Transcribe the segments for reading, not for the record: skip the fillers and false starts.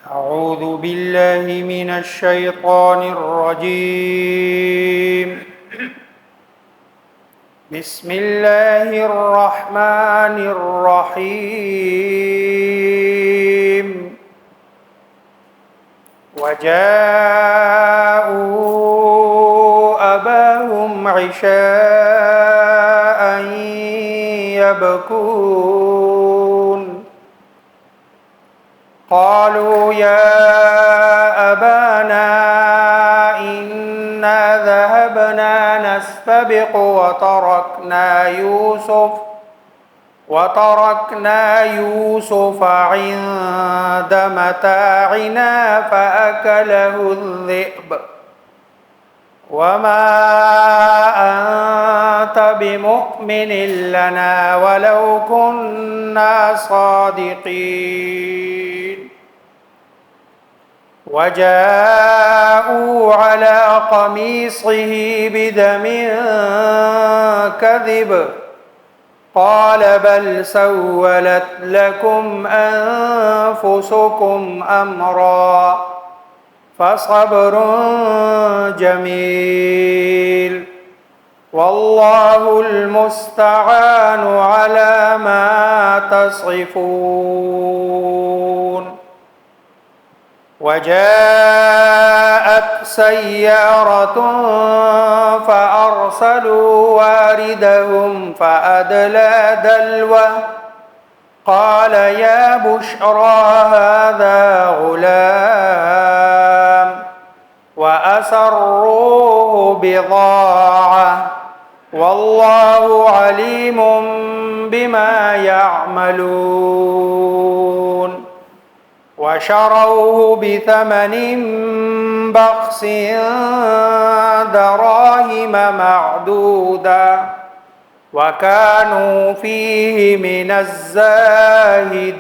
أعوذ بالله من الشيطان الرجيم. بسم الله الرحمن الرحيم. وجاءوا أباهم عشاء يبكون قالوا يا أبانا إنا ذهبنا نستبق وتركنا يوسف عند متاعنا فأكله الذئب وما أنت بمؤمن لنا ولو كنا صادقين. وجاءوا على قميصه بدم كذب قال بل سولت لكم أنفسكم أمرا فصبر جميل والله المستعان على ما تصفون. وجاءت سيارة فأرسلوا واردهم فأدلى دلوه قال يا بشرى هذا غلام وأسروه بضاعة والله عليم بما يعملون. وشروه بثمن بخس دراهم معدودة وكانوا فيه من الزاهدين.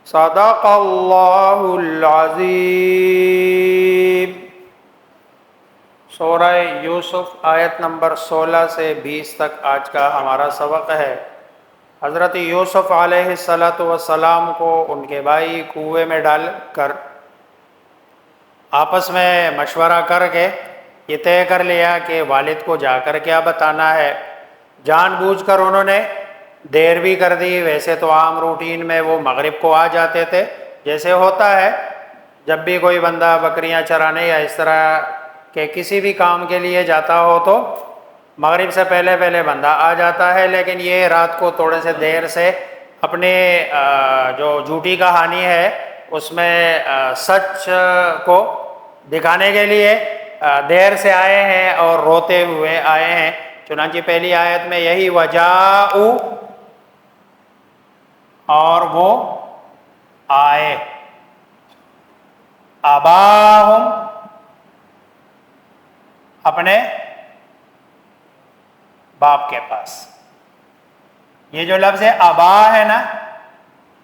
صدق اللہ العظیم. سورہ یوسف آیت نمبر 16 سے 20 تک آج کا ہمارا سبق ہے. حضرت یوسف علیہ السلام کو ان کے بھائی کنویں میں ڈال کر آپس میں مشورہ کر کے یہ طے کر لیا کہ والد کو جا کر کیا بتانا ہے. جان بوجھ کر انہوں نے دیر بھی کر دی. ویسے تو عام روٹین میں وہ مغرب کو آ جاتے تھے، جیسے ہوتا ہے جب بھی کوئی بندہ بکریاں چرانے یا اس طرح کے کسی بھی کام کے لیے جاتا ہو تو مغرب سے پہلے بندہ آ جاتا ہے. لیکن یہ رات کو تھوڑے سے دیر سے اپنے جو جھوٹی کہانی ہے اس میں سچ کو دکھانے کے لیے دیر سے آئے ہیں اور روتے ہوئے آئے ہیں. چنانچہ پہلی آیت میں یہی وجاؤ اور وہ آئے، اباہم اپنے باپ کے پاس. یہ جو لفظ ابا ہے نا،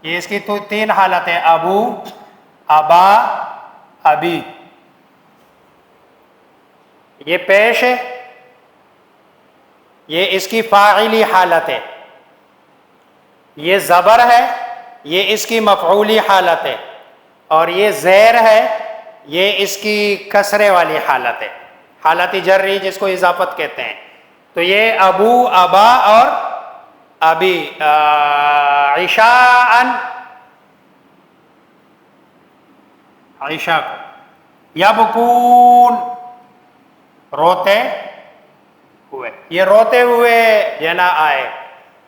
یہ اس کی تو 3 حالتیں، ابو، ابا، ابی. یہ پیش ہے، یہ اس کی فاعلی حالت ہے. یہ زبر ہے، یہ اس کی مفعولی حالت ہے. اور یہ زیر ہے، یہ اس کی کسرے والی حالت ہے، حالت جری جس کو اضافت کہتے ہیں. تو یہ ابو، ابا اور ابی. عشاءً عشاء کو، یبکون روتے ہوئے. یہ روتے ہوئے جنا آئے.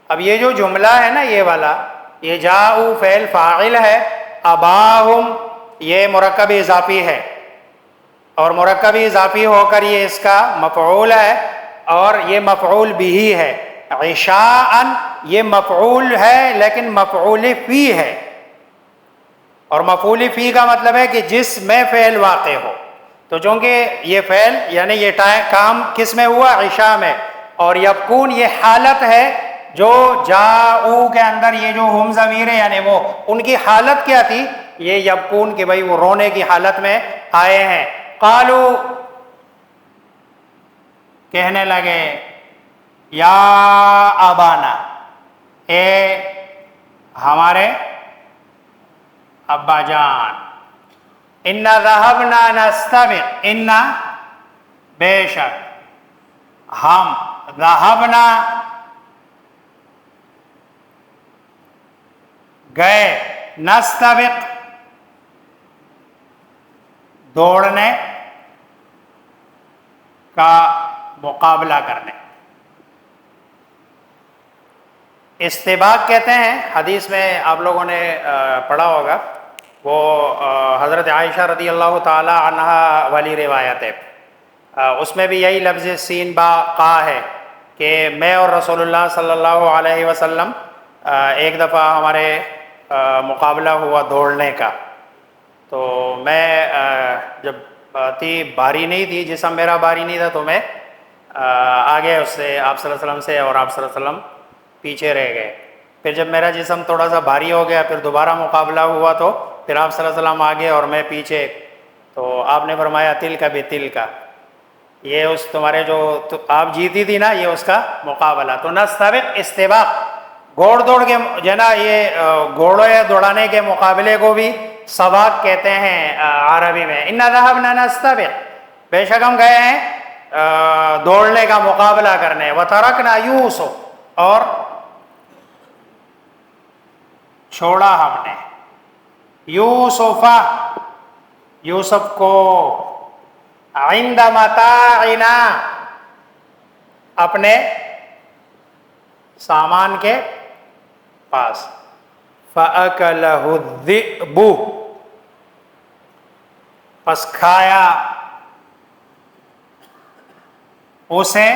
اب یہ جو جملہ ہے نا یہ والا، یہ جاؤ فعل فاعل ہے، اباہم یہ مرکب اضافی ہے اور مرکب اضافی ہو کر یہ اس کا مفعول ہے اور یہ مفعول بھی ہے. عشاءً یہ مفعول ہے لیکن مفعول فی ہے، اور مفعول فی کا مطلب ہے کہ جس میں فعل واقع ہو. تو چونکہ یہ فعل یعنی یہ کام کس میں ہوا؟ عشاء میں. اور یبکون یہ حالت ہے جو جاؤ کے اندر یہ جو ہم ضمیر ہے یعنی وہ ان کی حالت کیا تھی؟ یہ یبکون کہ بھائی وہ رونے کی حالت میں آئے ہیں. قالو کہنے لگے یا ابانا، اے ہمارے ابا جان. انا ذهبنا نستبق، انا بے شک، ہم ذهبنا گئے، نستبق دوڑنے کا مقابلہ کرنے. استباق کہتے ہیں، حدیث میں آپ لوگوں نے پڑھا ہوگا، وہ حضرت عائشہ رضی اللہ تعالی عنہا والی روایت ہے. اس میں بھی یہی لفظ سین با قا ہے کہ میں اور رسول اللہ صلی اللہ علیہ وسلم ایک دفعہ ہمارے مقابلہ ہوا دوڑنے کا. تو میں جب تھی بھاری نہیں تھی، جسم میرا بھاری نہیں تھا، تو میں آگے اس سے آپ صلی اللہ علیہ وسلم سے، اور آپ صلی اللہ علیہ وسلم پیچھے رہ گئے. پھر جب میرا جسم تھوڑا سا بھاری ہو گیا، پھر دوبارہ مقابلہ ہوا، تو پھر آپ صلی اللہ علیہ وسلم آگے اور میں پیچھے. تو آپ نے فرمایا تل کا بھی تل کا، یہ اس تمہارے جو آپ جیتی تھی نا، یہ اس کا مقابلہ. تو نستبق استباق، دوڑ کے جو نا، یہ گھوڑوں یا دوڑانے کے مقابلے کو بھی سباق کہتے ہیں عربی میں. انا ذهبنا نستبق، بے شک ہم گئے ہیں دوڑنے کا مقابلہ کرنے. وترکنا یوسف، اور چھوڑا ہم نے یوسف کو، عند متاعنا، اپنے سامان کے پاس. فَأَكَلَهُ الذِّئْبُ، پس کھایا اسے،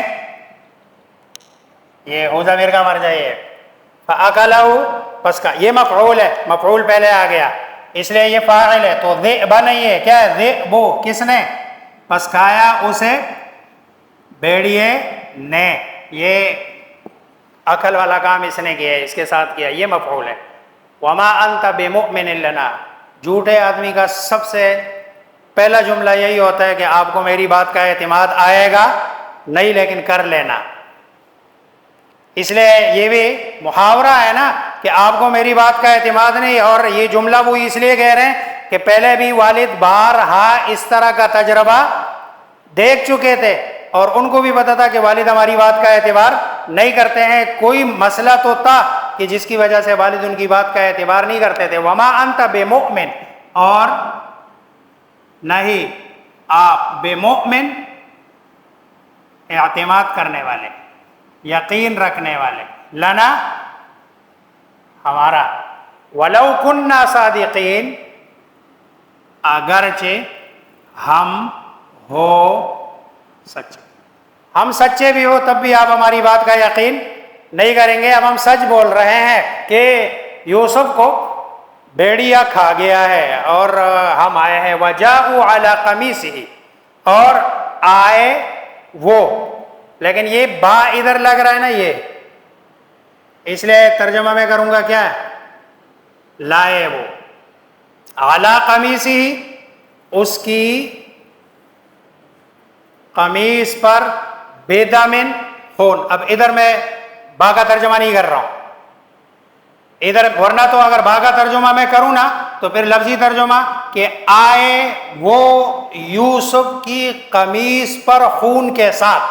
یہ ہو ضمیر کا مرجع ہے. فَأَكَلَهُ، پس کا، یہ مفعول ہے، مفعول پہلے آ گیا اس لیے یہ فاعل ہے. تو ذئب نہیں ہے، کیا ہے؟ ذئب. کس نے؟ پس کھایا اسے بھیڑیے نے. یہ عقل والا کام اس نے کیا ہے، اس کے ساتھ کیا، یہ مفعول ہے. وما انت بمؤمن لنا، جھوٹے آدمی کا سب سے پہلا جملہ یہی ہوتا ہے کہ آپ کو میری بات کا اعتماد آئے گا نہیں، لیکن کر لینا. اس لیے یہ بھی محاورہ ہے نا کہ آپ کو میری بات کا اعتماد نہیں. اور یہ جملہ وہ اس لیے کہہ رہے ہیں کہ پہلے بھی والد بارہا اس طرح کا تجربہ دیکھ چکے تھے، اور ان کو بھی پتا تھا کہ والد ہماری بات کا اعتبار نہیں کرتے ہیں. کوئی مسئلہ تو تھا کہ جس کی وجہ سے والد ان کی بات کا اعتبار نہیں کرتے تھے. وما انت بمؤمن، اور نہیں آپ، بمؤمن اعتماد کرنے والے، یقین رکھنے والے، لنا ہمارا، ولو کننا صادقین، اگرچہ ہم ہو سچے. ہم سچے بھی ہو تب بھی آپ ہماری بات کا یقین نہیں کریں گے. اب ہم سچ بول رہے ہیں کہ یوسف کو بھیڑیا کھا گیا ہے، اور ہم آئے ہیں. وجاءوا علی قمیصہ، اور آئے وہ، لیکن یہ با ادھر لگ رہا ہے نا، یہ اس لیے ترجمہ میں کروں گا کیا ہے، لائے وہ، علی قمیصہ، اس کی قمیص پر، بدم خون. اب ادھر میں با کا ترجمہ نہیں کر رہا ہوں ادھر، ورنہ تو اگر با کا ترجمہ میں کروں نا تو پھر لفظی ترجمہ کہ آئے وہ یوسف کی قمیص پر خون کے ساتھ،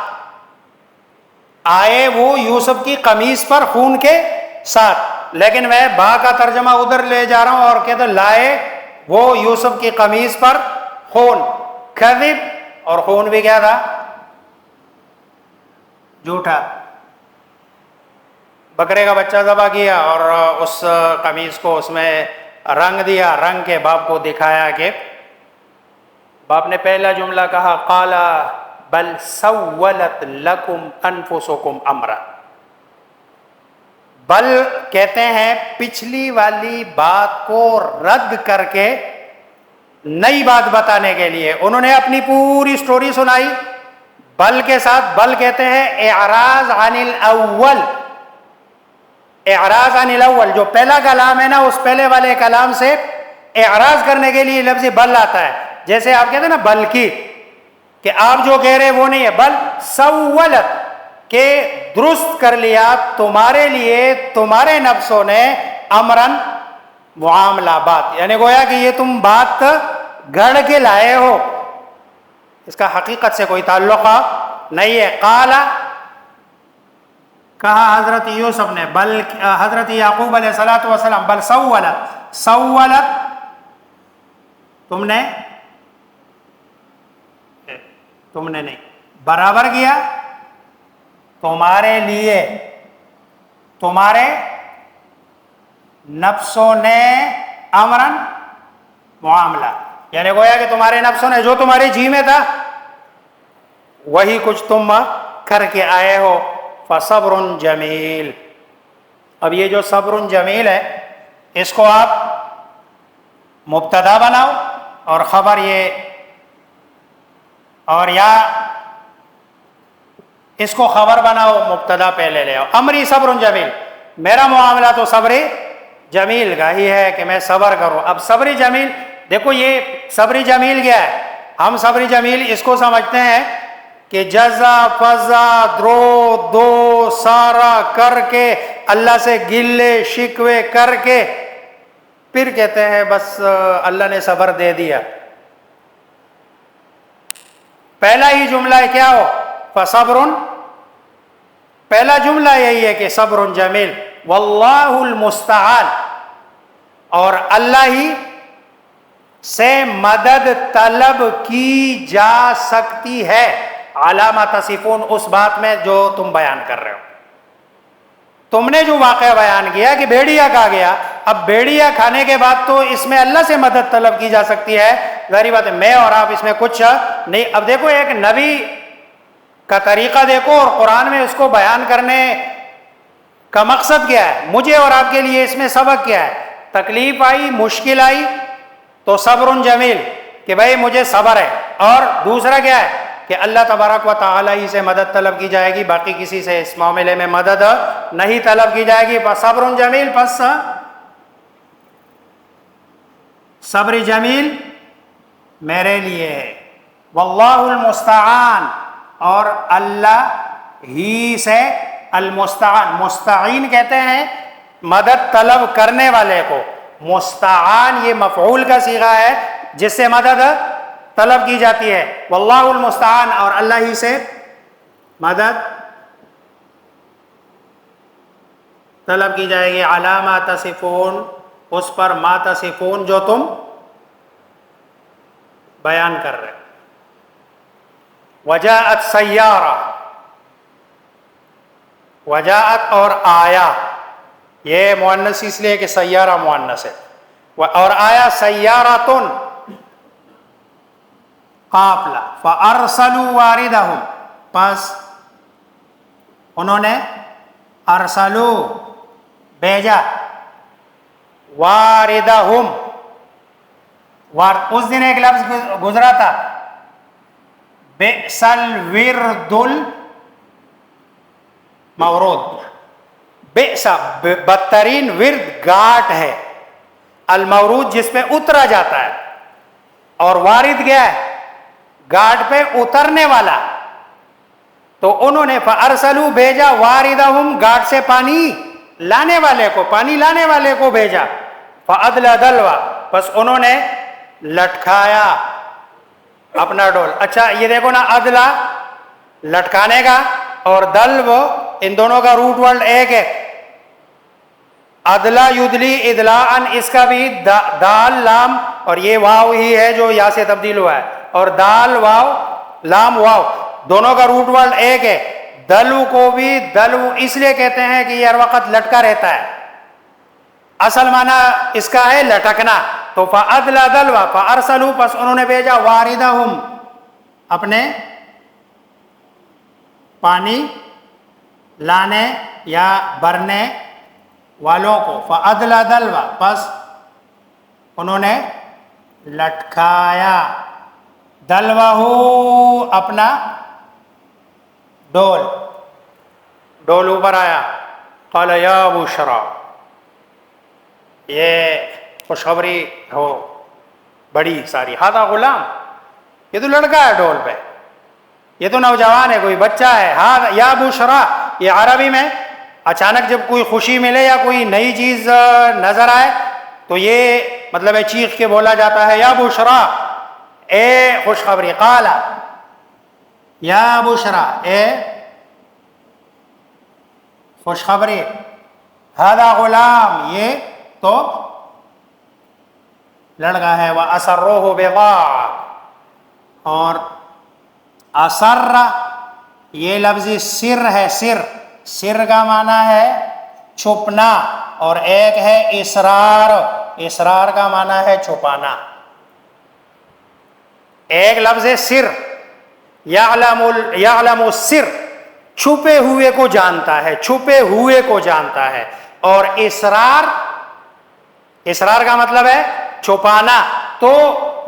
آئے وہ یوسف کی قمیص پر خون کے ساتھ. لیکن میں با کا ترجمہ ادھر لے جا رہا ہوں اور کہتے لائے وہ یوسف کی قمیص پر خون. کذب، اور خون بھی کیا تھا؟ جھوٹا. بکرے کا بچہ ذبح کیا اور اس قمیص کو اس میں رنگ دیا، رنگ کے باپ کو دکھایا کہ باپ نے پہلا جملہ کہا قال بل سولت لکم انفسکم امرا. بل کہتے ہیں پچھلی والی بات کو رد کر کے نئی بات بتانے کے لیے انہوں نے اپنی پوری سٹوری سنائی بل کے ساتھ. بل کہتے ہیں اعراض عن الاول، اعراض عن الاول، جو پہلا کلام ہے نا اس پہلے والے کلام سے اعراض کرنے کے لیے لفظ بل آتا ہے. جیسے آپ کہتے ہیں نا بلکی، کہ آپ جو کہہ رہے وہ نہیں ہے. بل سولت، کہ درست کر لیا تمہارے لیے تمہارے نفسوں نے امرن معاملہ بات، یعنی گویا کہ یہ تم بات گھڑ کے لائے ہو، اس کا حقیقت سے کوئی تعلق نہیں ہے. قال کہا حضرت یوسف نے، بل حضرت یعقوب علیہ الصلوۃ والسلام، بل سولت تم نے نہیں، برابر کیا تمہارے لیے، تمہارے نفسوں نے امرن معاملہ، یعنی گویا کہ تمہارے نفسوں نے جو تمہارے جی میں تھا وہی کچھ تم کر کے آئے ہو. فصبر جمیل. اب یہ جو صبر جمیل ہے اس کو آپ مبتدا بناؤ اور خبر یہ، اور یا اس کو خبر بناؤ مبتدا پہلے لے آؤ. امری صبر جمیل، میرا معاملہ تو صبر جمیل کا ہی ہے کہ میں صبر کروں. اب صبر جمیل دیکھو، یہ صبر جمیل کیا ہے؟ ہم صبر جمیل اس کو سمجھتے ہیں کہ جزا فضا درو دو سارا کر کے اللہ سے گلے شکوے کر کے پھر کہتے ہیں بس اللہ نے صبر دے دیا. پہلا ہی جملہ کیا ہو؟ فصبر، پہلا جملہ یہی ہے کہ صبر جمیل. واللہ المستعان، اور اللہ ہی سے مدد طلب کی جا سکتی ہے. علامہ تصفون، اس بات میں جو تم بیان کر رہے ہو. تم نے جو واقعہ بیان کیا کہ بھیڑیا کھا گیا، اب بھیڑیا کھانے کے بعد تو اس میں اللہ سے مدد طلب کی جا سکتی ہے، ظاہری بات ہے میں اور آپ اس میں کچھ نہیں. اب دیکھو ایک نبی کا طریقہ دیکھو، اور قرآن میں اس کو بیان کرنے کا مقصد کیا ہے. مجھے اور آپ کے لیے اس میں سبق کیا ہے؟ تکلیف آئی، مشکل آئی تو صبر جمیل کہ بھائی مجھے صبر ہے، اور دوسرا کیا ہے کہ اللہ تبارک و تعالی ہی سے مدد طلب کی جائے گی، باقی کسی سے اس معاملے میں مدد نہیں طلب کی جائے گی. پس صبر جمیل، پس صبر جمیل میرے لیے ہے. واللہ المستعان، اور اللہ ہی سے، المستعان، مستعین کہتے ہیں مدد طلب کرنے والے کو، مستعان یہ مفعول کا صیغہ ہے جس سے مدد طلب کی جاتی ہے. واللہ المستعان، اور اللہ ہی سے مدد طلب کی جائے گی. علامہ تصفون، اس پر ما تصفون جو تم بیان کر رہے. وجاءت سیارہ، وجاءت اور آیا، یہ مؤنث اس لیے کہ سیارہ مؤنث ہے، اور آیا سیارۃن قافلہ. فارسلوا واردہم، پس انہوں نے ارسلوا بھیجا، واردہم، اس دن ایک لفظ گزرا تھا بئس الورد المورود. بئس بدترین ورد گھاٹ ہے، المورود جس پہ اترا جاتا ہے، اور وارد کیا ہے؟ گھاٹ پہ اترنے والا. تو انہوں نے فارسلوا بھیجا، واردہم گھاٹ سے پانی لانے والے کو، پانی لانے والے کو بھیجا. فادلى دلوا، بس انہوں نے لٹکایا اپنا ڈول. اچھا یہ دیکھو نا، ادلا لٹکانے کا اور دلو، ان دونوں کا روٹ ورڈ ایک ہے. ادلا یدلی ادلاءن، اس کا بھی دال لام، اور یہ واو ہی ہے جو یا سے تبدیل ہوا ہے، اور دال واو لام واو دونوں کا روٹ ورڈ ایک ہے. دلو کو بھی دلو اس لیے کہتے ہیں کہ یہ ہر وقت لٹکا رہتا ہے، اصل معنی اس کا ہے لٹکنا. تو فادلا دلوا فارسلوا، پس انہوں نے بھیجا، واردہم اپنے پانی لانے یا بھرنے والوں کو. فادلا دلوا، پس انہوں نے لٹکایا، دلوہ اپنا ڈول، ڈول اوپر آیا. قال یا بشرا، یہ خوشخبری ہو بڑی ساری. ہاذا غلام، یہ تو لڑکا ہے ڈول پہ، یہ تو نوجوان ہے، کوئی بچہ ہے. ہاں یا بشرا، یہ عربی میں اچانک جب کوئی خوشی ملے یا کوئی نئی چیز نظر آئے تو یہ مطلب ہے چیخ کے بولا جاتا ہے یا بشرا، اے خوشخبری، قال یا بشرا، اے خوشخبری، ہذا غلام، یہ تو لڑکا ہے، وَأَسَرُّوهُ بِضَاعَةً، اور اسر یہ لفظ سر ہے، سر کا معنی ہے چھپنا، اور ایک ہے اسرار کا معنی ہے چھپانا۔ ایک لفظ سر، یعلم السر، چھپے ہوئے کو جانتا ہے، چھپے ہوئے کو جانتا ہے، اور اسرار کا مطلب ہے چھپانا۔ تو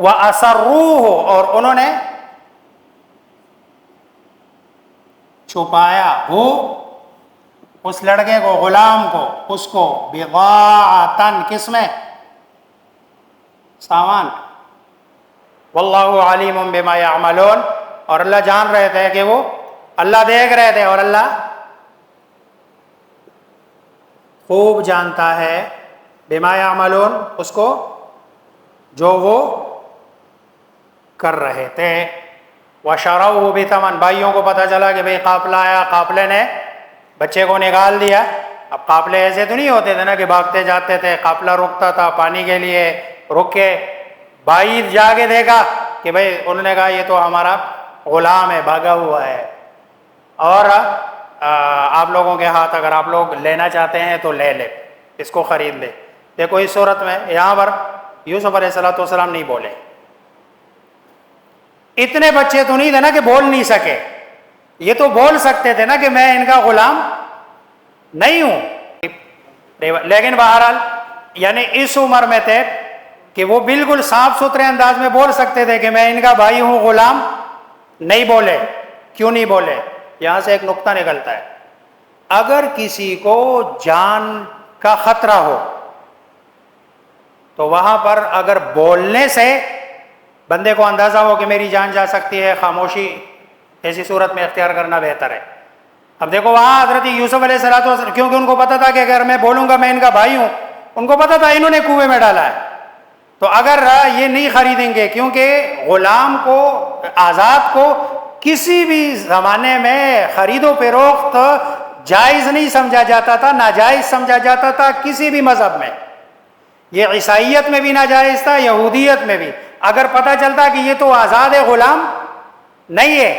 وَأَسَرُّوهُ، اور انہوں نے چھپایا، ہو اس لڑکے کو، غلام کو، اس کو، بضاعتن، کس میں؟ سامان۔ واللہ علیم بما یعملون، اور اللہ جان رہے تھے کہ وہ، اللہ دیکھ رہے تھے اور اللہ خوب جانتا ہے، بما یعملون، اس کو جو وہ کر رہے تھے۔ وَشَرَوْهُ بِثَمَنٍ، بھائیوں کو پتہ چلا کہ بھئی قافلہ آیا، قافلے نے بچے کو نکال دیا۔ اب قافلے ایسے تو نہیں ہوتے تھے نا کہ بھاگتے جاتے تھے، قافلہ رکتا تھا پانی کے لیے، رک کے بھائی جا کے دیکھا کہ بھئی، انہوں نے کہا یہ تو ہمارا غلام ہے، بھاگا ہوا ہے، اور آپ لوگوں کے ہاتھ اگر آپ لوگ لینا چاہتے ہیں تو لے لے، اس کو خرید لے۔ دیکھو اس صورت میں یہاں پر یوسف علیہ السلام نہیں بولے۔ اتنے بچے تو نہیں تھے نا کہ بول نہیں سکے، یہ تو بول سکتے تھے نا کہ میں ان کا غلام نہیں ہوں، لیکن بہرحال یعنی اس عمر میں تھے کہ وہ بالکل صاف ستھرے انداز میں بول سکتے تھے کہ میں ان کا بھائی ہوں، غلام نہیں بولے۔ کیوں نہیں بولے؟ یہاں سے ایک نقطہ نکلتا ہے، اگر کسی کو جان کا خطرہ ہو تو وہاں پر اگر بولنے سے بندے کو اندازہ ہو کہ میری جان جا سکتی ہے، خاموشی ایسی صورت میں اختیار کرنا بہتر ہے۔ اب دیکھو وہاں حضرت یوسف علیہ السلام، کیونکہ ان کو پتا تھا کہ اگر میں بولوں گا میں ان کا بھائی ہوں، ان کو پتا تھا انہوں نے کنویں میں ڈالا ہے، تو اگر یہ نہیں خریدیں گے، کیونکہ غلام کو، آزاد کو کسی بھی زمانے میں خرید و فروخت جائز نہیں سمجھا جاتا تھا، ناجائز سمجھا جاتا تھا کسی بھی مذہب میں۔ یہ عیسائیت میں بھی ناجائز تھا، یہودیت میں بھی۔ اگر پتہ چلتا کہ یہ تو آزاد ہے، غلام نہیں ہے،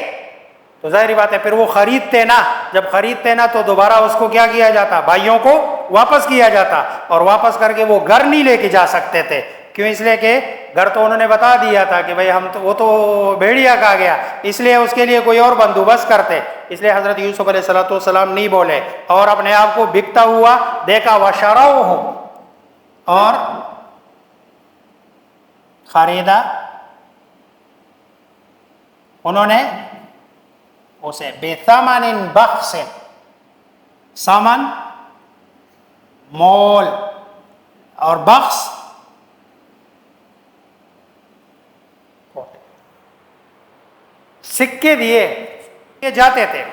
تو ظاہری بات ہے پھر وہ خریدتے نا، جب خریدتے نا تو دوبارہ اس کو کیا کیا جاتا؟ بھائیوں کو واپس کیا جاتا، اور واپس کر کے وہ گھر نہیں لے کے جا سکتے تھے۔ کیوں؟ اس لیے کہ گھر تو انہوں نے بتا دیا تھا کہ بھئی ہم تو، وہ تو بھیڑیا کہا گیا، اس لیے اس کے لیے کوئی اور بندوبست کرتے۔ اس لیے حضرت یوسف علیہ السلام نہیں بولے، اور اپنے آپ کو بکتا ہوا دیکھا، وَشَرَوْهُ، اور خریدا انہوں نے اسے، بِثَمَنٍ بَخْسٍ، سمن مول، اور بخس سکے دیے، یہ جاتے تھے،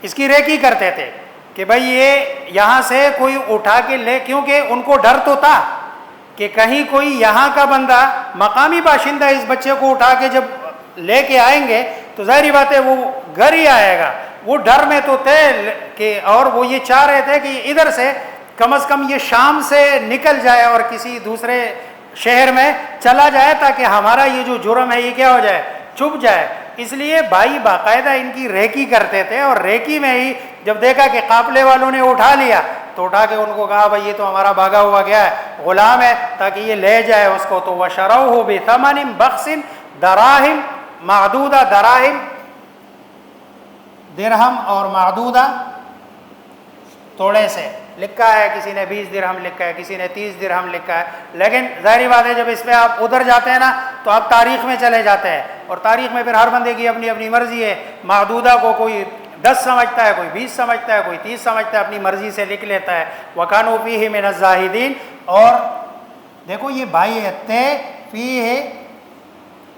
اس کی ریکی کرتے تھے کہ بھئی یہ یہاں سے کوئی اٹھا کے لے، کیونکہ ان کو ڈر تو تھا کہ کہیں کوئی یہاں کا بندہ، مقامی باشندہ اس بچے کو اٹھا کے جب لے کے آئیں گے تو ظاہری بات ہے وہ گھر ہی آئے گا۔ وہ ڈر میں تو تھے کہ، اور وہ یہ چاہ رہے تھے کہ ادھر سے کم از کم یہ شام سے نکل جائے اور کسی دوسرے شہر میں چلا جائے، تاکہ ہمارا یہ جو جرم ہے یہ کیا ہو جائے، چھپ جائے۔ اس لیے بھائی باقاعدہ ان کی ریکی کرتے تھے، اور ریکی میں ہی جب دیکھا کہ قافلے والوں نے اٹھا لیا تو اٹھا کے ان کو کہا بھائی یہ تو ہمارا بھاگا ہوا گیا ہے، غلام ہے، تاکہ یہ لے جائے اس کو۔ تو وَشَرَوْهُ بِثَمَنٍ بَخْسٍ دراہم معدودہ، دراہم درہم اور معدودہ تھوڑے سے لکھا ہے، کسی نے 20 درہم لکھا ہے، کسی نے 30 درہم لکھا ہے، لیکن ظاہری بات ہے جب اس پہ آپ ادھر جاتے ہیں نا تو آپ تاریخ میں چلے جاتے ہیں، اور تاریخ میں پھر ہر بندے کی اپنی اپنی مرضی ہے۔ معدودہ کو کوئی 10 سمجھتا ہے، کوئی 20 سمجھتا ہے، کوئی 30 سمجھتا ہے، اپنی مرضی سے لکھ لیتا ہے۔ وَكَانُوا فِيهِ مِنَ الزَّاهِدِينَ، اور دیکھو یہ بھائی تھے فیہ،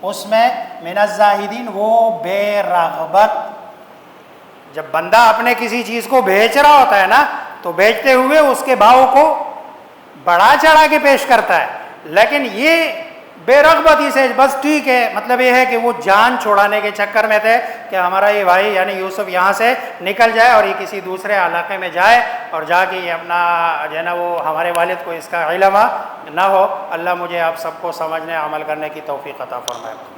اس میں من الزاہدین، وہ بے رغبت جب بندہ اپنے کسی چیز کو بیچ رہا ہوتا ہے نا تو بیچتے ہوئے اس کے بھاؤ کو بڑھا چڑھا کے پیش کرتا ہے، لیکن یہ بے رغبتی سے بس ٹھیک ہے، مطلب یہ ہے کہ وہ جان چھوڑانے کے چکر میں تھے کہ ہمارا یہ بھائی یعنی یوسف یہاں سے نکل جائے اور یہ کسی دوسرے علاقے میں جائے اور جا کے یہ اپنا جو ہے نا وہ ہمارے والد کو اس کا علم نہ ہو۔ اللہ مجھے آپ سب کو سمجھنے عمل کرنے کی توفیق عطا فرمائے۔